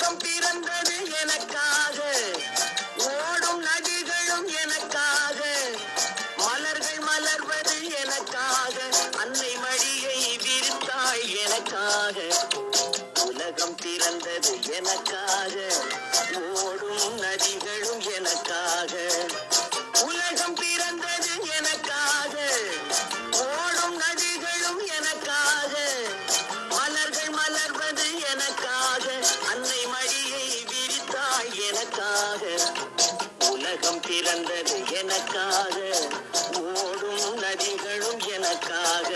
உலகம் பிறந்தது எனக்காக, ஓடும் நதிகளும் எனக்காக, மலர்கள் மலர்வது எனக்காக, அன்னை மடியை விரித்தாள் எனக்காக. உலகம் பிறந்தது எனக்காக, ஓடும் நதிகளும் எனக்காக. உலகம் பிறந்தது எனக்காக, ஓடும் நதிகளும் எனக்காக, மலர்கள் மலர்வது எனக்காக, அன்னை மடியை விரித்தாள் எனக்காக. உலகம் பிறந்தது எனக்காக, ஓடும் நதிகளும் எனக்காக.